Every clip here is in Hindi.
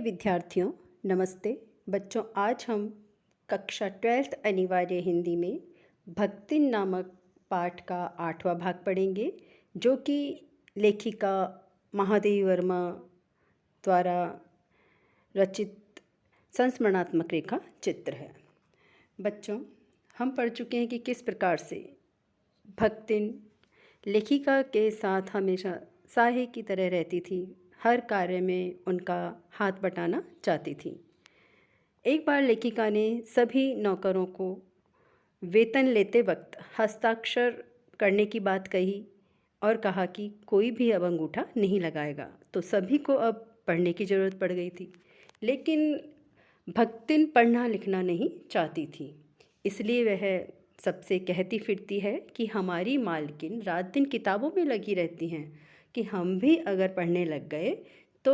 विद्यार्थियों, नमस्ते। बच्चों, आज हम कक्षा 12th अनिवार्य हिंदी में भक्तिन नामक पाठ का 8वां भाग पढ़ेंगे, जो कि लेखिका महादेवी वर्मा द्वारा रचित संस्मरणात्मक रेखा चित्र है। बच्चों, हम पढ़ चुके हैं कि किस प्रकार से भक्तिन लेखिका के साथ हमेशा साहे की तरह रहती थी, हर कार्य में उनका हाथ बटाना चाहती थी। एक बार लेखिका ने सभी नौकरों को वेतन लेते वक्त हस्ताक्षर करने की बात कही और कहा कि कोई भी अब अंगूठा नहीं लगाएगा। तो सभी को अब पढ़ने की ज़रूरत पड़ गई थी, लेकिन भक्तिन पढ़ना लिखना नहीं चाहती थी। इसलिए वह सबसे कहती फिरती है कि हमारी मालकिन रात दिन किताबों में लगी रहती हैं, कि हम भी अगर पढ़ने लग गए तो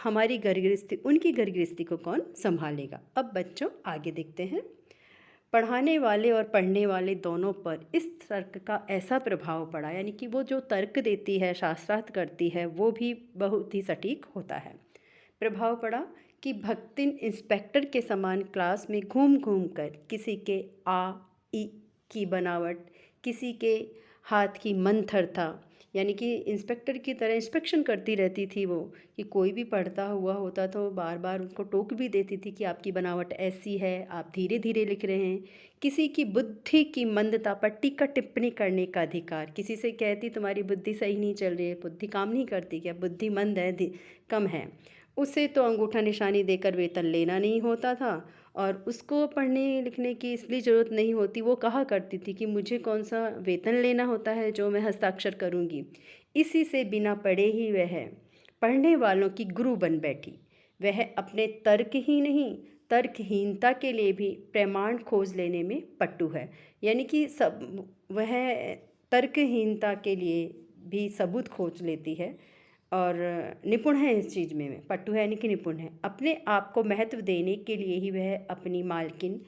हमारी घर गृहस्थी, उनकी घर गृहस्थी को कौन संभालेगा। अब बच्चों आगे देखते हैं। पढ़ाने वाले और पढ़ने वाले दोनों पर इस तर्क का ऐसा प्रभाव पड़ा, यानी कि वो जो तर्क देती है, शास्त्रार्थ करती है, वो भी बहुत ही सटीक होता है। प्रभाव पड़ा कि भक्तिन इंस्पेक्टर के समान क्लास में घूम घूम कर किसी के आ ई की बनावट, किसी के हाथ की मंथरता, यानी कि इंस्पेक्टर की तरह इंस्पेक्शन करती रहती थी वो, कि कोई भी पढ़ता हुआ होता तो बार बार उनको टोक भी देती थी कि आपकी बनावट ऐसी है, आप धीरे धीरे लिख रहे हैं। किसी की बुद्धि की मंदता पर टीका टिप्पणी करने का अधिकार, किसी से कहती तुम्हारी बुद्धि सही नहीं चल रही है, बुद्धि काम नहीं करती, क्या बुद्धि मंद है, कम है, उसे तो अंगूठा निशानी देकर वेतन लेना नहीं होता था और उसको पढ़ने लिखने की इसलिए ज़रूरत नहीं होती। वो कहा करती थी कि मुझे कौन सा वेतन लेना होता है जो मैं हस्ताक्षर करूँगी। इसी से बिना पढ़े ही वह पढ़ने वालों की गुरु बन बैठी। वह अपने तर्क ही नहीं, तर्कहीनता के लिए भी प्रमाण खोज लेने में पट्टू है, यानी कि सब वह तर्कहीनता के लिए भी सबूत खोज लेती है और निपुण है इस चीज़ में। पट्टू है यानी कि निपुण है। अपने आप को महत्व देने के लिए ही वह अपनी मालकिन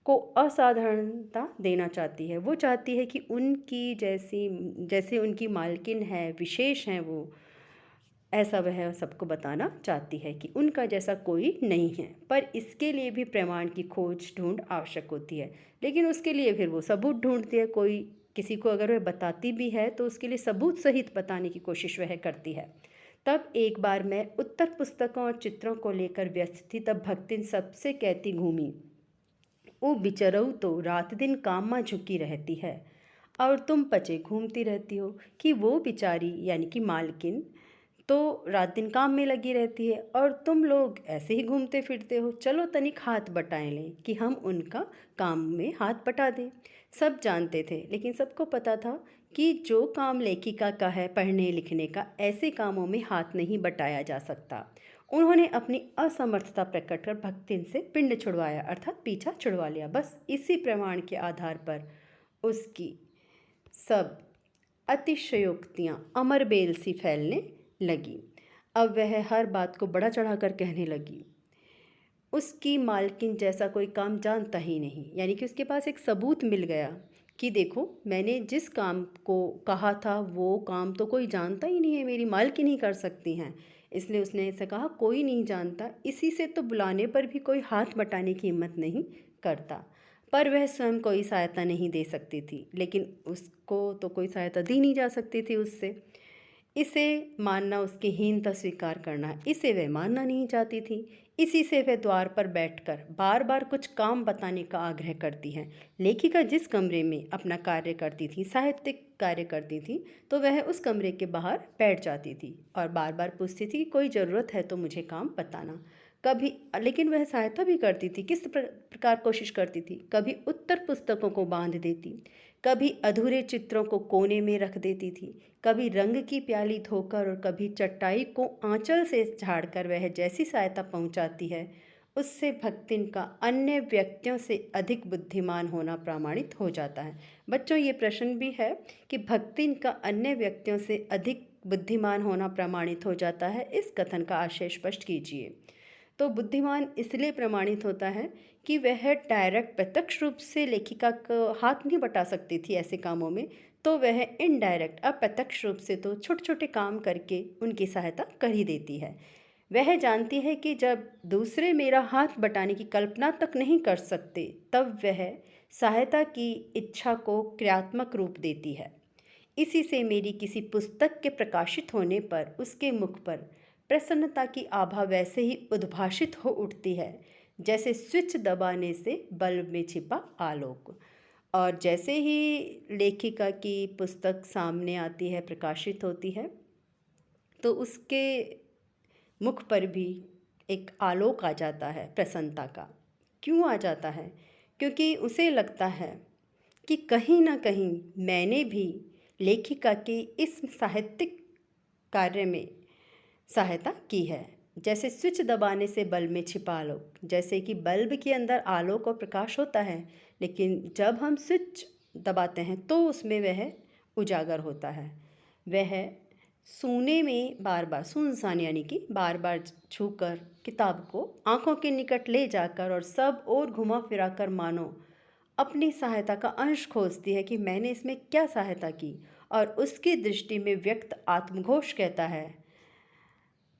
को असाधारणता देना चाहती है। वो चाहती है कि उनकी जैसे उनकी मालकिन है, विशेष हैं वो, ऐसा वह सबको बताना चाहती है कि उनका जैसा कोई नहीं है। पर इसके लिए भी प्रमाण की खोज ढूंढ आवश्यक होती है, लेकिन उसके लिए फिर वो सबूत ढूंढती है। कोई किसी को अगर वह बताती भी है तो उसके लिए सबूत सहित बताने की कोशिश वह करती है। तब एक बार मैं उत्तर पुस्तकों और चित्रों को लेकर व्यस्त थी, तब भक्तिन सबसे कहती घूमी, वो बिचरऊ तो रात दिन काम में झुकी रहती है और तुम पचे घूमती रहती हो। कि वो बेचारी यानी कि मालकिन तो रात दिन काम में लगी रहती है और तुम लोग ऐसे ही घूमते फिरते हो। चलो तनिक हाथ बटाए लें कि हम उनका काम में हाथ बटा दें। सब जानते थे, लेकिन सबको पता था कि जो काम लेखिका का है, पढ़ने लिखने का, ऐसे कामों में हाथ नहीं बटाया जा सकता। उन्होंने अपनी असमर्थता प्रकट कर भक्तिन से पिंड छुड़वाया, अर्थात पीछा छुड़वा लिया। बस इसी प्रमाण के आधार पर उसकी सब अतिशयोक्तियाँ अमर बेल सी फैलने लगी। अब वह हर बात को बड़ा चढ़ाकर कहने लगी। उसकी मालकिन जैसा कोई काम जानता ही नहीं, यानी कि उसके पास एक सबूत मिल गया कि देखो, मैंने जिस काम को कहा था वो काम तो कोई जानता ही नहीं है, मेरी मालकिन ही कर सकती हैं। इसलिए उसने ऐसे कहा, कोई नहीं जानता, इसी से तो बुलाने पर भी कोई हाथ बटाने की हिम्मत नहीं करता। पर वह स्वयं कोई सहायता नहीं दे सकती थी, लेकिन उसको तो कोई सहायता दी नहीं जा सकती थी उससे। इसे मानना उसकी हीनता स्वीकार करना है, इसे वह मानना नहीं चाहती थी। इसी से वह द्वार पर बैठकर बार बार कुछ काम बताने का आग्रह करती है। लेखिका जिस कमरे में अपना कार्य करती थी, साहित्यिक कार्य करती थी, तो वह उस कमरे के बाहर बैठ जाती थी और बार बार पूछती थी कि कोई ज़रूरत है तो मुझे काम बताना। कभी लेकिन वह सहायता भी करती थी। किस प्रकार कोशिश करती थी? कभी उत्तर पुस्तकों को बांध देती, कभी अधूरे चित्रों को कोने में रख देती थी, कभी रंग की प्याली धोकर और कभी चटाई को आंचल से झाड़कर वह जैसी सहायता पहुंचाती है, उससे भक्तिन का अन्य व्यक्तियों से अधिक बुद्धिमान होना प्रमाणित हो जाता है। बच्चों, ये प्रश्न भी है कि भक्तिन का अन्य व्यक्तियों से अधिक बुद्धिमान होना प्रमाणित हो जाता है, इस कथन का आशय स्पष्ट कीजिए। तो बुद्धिमान इसलिए प्रमाणित होता है कि वह डायरेक्ट प्रत्यक्ष रूप से लेखिका को हाथ नहीं बटा सकती थी ऐसे कामों में, तो वह इनडायरेक्ट अप्रत्यक्ष रूप से तो छोटे छोटे काम करके उनकी सहायता कर ही देती है। वह जानती है कि जब दूसरे मेरा हाथ बटाने की कल्पना तक नहीं कर सकते, तब वह सहायता की इच्छा को क्रियात्मक रूप देती है। इसी से मेरी किसी पुस्तक के प्रकाशित होने पर उसके मुख पर प्रसन्नता की आभा वैसे ही उद्भाषित हो उठती है जैसे स्विच दबाने से बल्ब में छिपा आलोक। और जैसे ही लेखिका की पुस्तक सामने आती है, प्रकाशित होती है, तो उसके मुख पर भी एक आलोक आ जाता है प्रसन्नता का। क्यों आ जाता है? क्योंकि उसे लगता है कि कहीं ना कहीं मैंने भी लेखिका के इस साहित्यिक कार्य में सहायता की है। जैसे स्विच दबाने से बल्ब में छिपा आलोक, जैसे कि बल्ब के अंदर आलोक और प्रकाश होता है, लेकिन जब हम स्विच दबाते हैं तो उसमें वह उजागर होता है। वह सूने में बार बार, सुनसान यानी कि बार बार छूकर किताब को आंखों के निकट ले जाकर और सब और घुमा फिरा कर मानो अपनी सहायता का अंश खोजती है कि मैंने इसमें क्या सहायता की। और उसकी दृष्टि में व्यक्त आत्मघोष कहता है,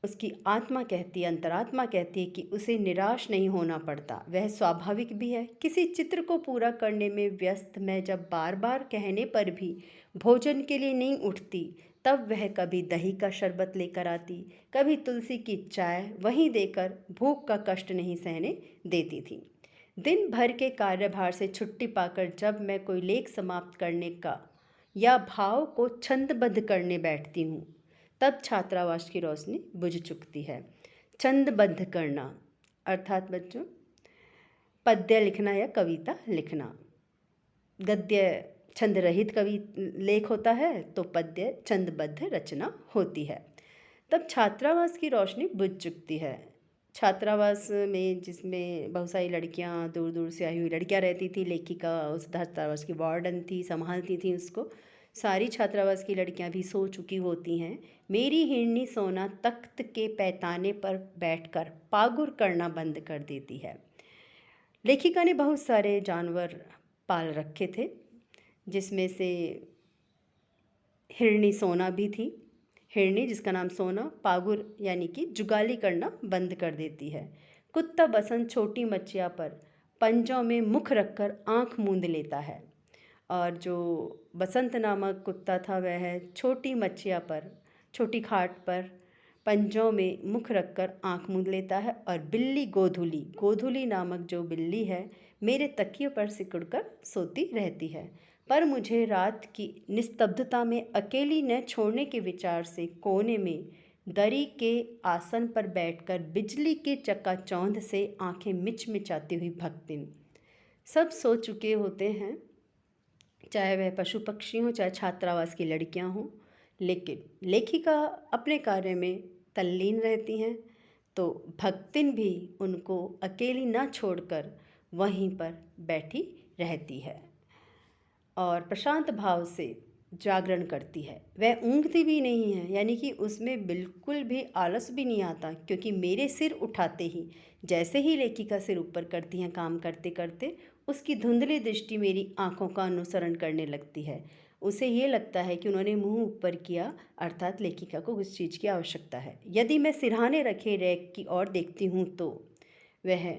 उसकी आत्मा कहती है, अंतरात्मा कहती है कि उसे निराश नहीं होना पड़ता। वह स्वाभाविक भी है। किसी चित्र को पूरा करने में व्यस्त मैं जब बार बार कहने पर भी भोजन के लिए नहीं उठती, तब वह कभी दही का शरबत लेकर आती, कभी तुलसी की चाय वहीं देकर भूख का कष्ट नहीं सहने देती थी। दिन भर के कार्यभार से छुट्टी पाकर जब मैं कोई लेख समाप्त करने का या भाव को छंदबद्ध करने बैठती हूँ, तब छात्रावास की रोशनी बुझ चुकती है। छंदबद्ध करना अर्थात बच्चों पद्य लिखना या कविता लिखना। गद्य छंद रहित कवि लेख होता है तो पद्य छंदबद्ध रचना होती है। तब छात्रावास की रोशनी बुझ चुकती है। छात्रावास में जिसमें बहुत सारी लड़कियां, दूर दूर से आई हुई लड़कियां रहती थी, लेखिका उस छात्रावास की वार्डन थी, संभालती थी उसको। सारी छात्रावास की लड़कियां भी सो चुकी होती हैं। मेरी हिरनी सोना तख्त के पैताने पर बैठकर पागुर करना बंद कर देती है। लेखिका ने बहुत सारे जानवर पाल रखे थे, जिसमें से हिरनी सोना भी थी। हिरनी जिसका नाम सोना, पागुर यानी कि जुगाली करना बंद कर देती है। कुत्ता बसंत छोटी मच्छिया पर पंजों में मुख रखकर आंख मूंद लेता है। और जो बसंत नामक कुत्ता था वह छोटी मच्छिया पर, छोटी खाट पर पंजों में मुख रखकर आंख मूंद लेता है। और बिल्ली गोधुली, गोधुली नामक जो बिल्ली है, मेरे तकिए पर सिकुड़कर सोती रहती है। पर मुझे रात की निस्तब्धता में अकेली न छोड़ने के विचार से कोने में दरी के आसन पर बैठकर बिजली के चकाचौंध से आंखें मिचमिचाती हुई भक्तिन। सब सो चुके होते हैं, चाहे वह पशु पक्षी हों, चाहे छात्रावास की लड़कियां हों, लेकिन लेखिका अपने कार्य में तल्लीन रहती हैं, तो भक्तिन भी उनको अकेली ना छोड़कर वहीं पर बैठी रहती है और प्रशांत भाव से जागरण करती है। वह ऊँघती भी नहीं है, यानी कि उसमें बिल्कुल भी आलस भी नहीं आता, क्योंकि मेरे सिर उठाते ही, जैसे ही लेखिका सिर ऊपर करती हैं काम करते करते, उसकी धुंधली दृष्टि मेरी आंखों का अनुसरण करने लगती है। उसे ये लगता है कि उन्होंने मुंह ऊपर किया, अर्थात लेखिका को उस चीज़ की आवश्यकता है। यदि मैं सिरहाने रखे रैक की ओर देखती हूँ तो वह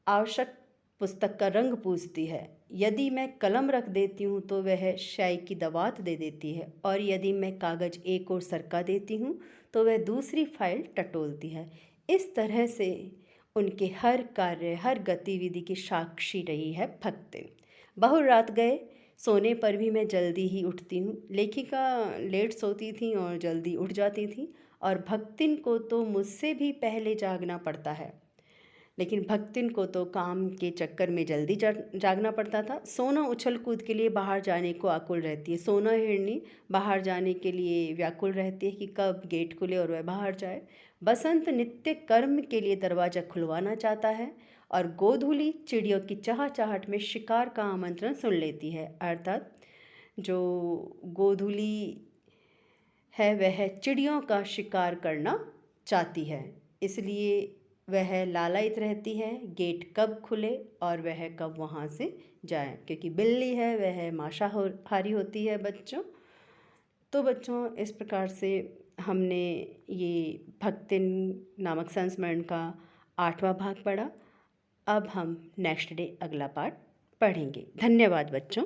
आवश्यक पुस्तक का रंग पूछती है। यदि मैं कलम रख देती हूँ तो वह शाई की दवात दे देती है, और यदि मैं कागज़ एक और सरका देती हूँ तो वह दूसरी फाइल टटोलती है। इस तरह से उनके हर कार्य, हर गतिविधि की साक्षी रही है भक्तिन। बहु रात गए, सोने पर भी मैं जल्दी ही उठती हूँ। लेखिका लेट सोती थी और जल्दी उठ जाती थी, और भक्तिन को तो मुझसे भी पहले जागना पड़ता है। लेकिन भक्तिन को तो काम के चक्कर में जल्दी जागना पड़ता था। सोना उछल कूद के लिए बाहर जाने को आकुल रहती है। सोना हिरनी बाहर जाने के लिए व्याकुल रहती है कि कब गेट खुले और वह बाहर जाए। बसंत नित्य कर्म के लिए दरवाज़ा खुलवाना चाहता है, और गोधूली चिड़ियों की चहचहाहट में शिकार का आमंत्रण सुन लेती है। अर्थात जो गोधूली है वह चिड़ियों का शिकार करना चाहती है, इसलिए वह लालायित रहती है गेट कब खुले और वह कब वहाँ से जाए, क्योंकि बिल्ली है वह मांसाहारी होती है बच्चों। तो बच्चों, इस प्रकार से हमने ये भक्तिन नामक संस्मरण का 8वां भाग पढ़ा। अब हम नेक्स्ट डे अगला पार्ट पढ़ेंगे। धन्यवाद बच्चों।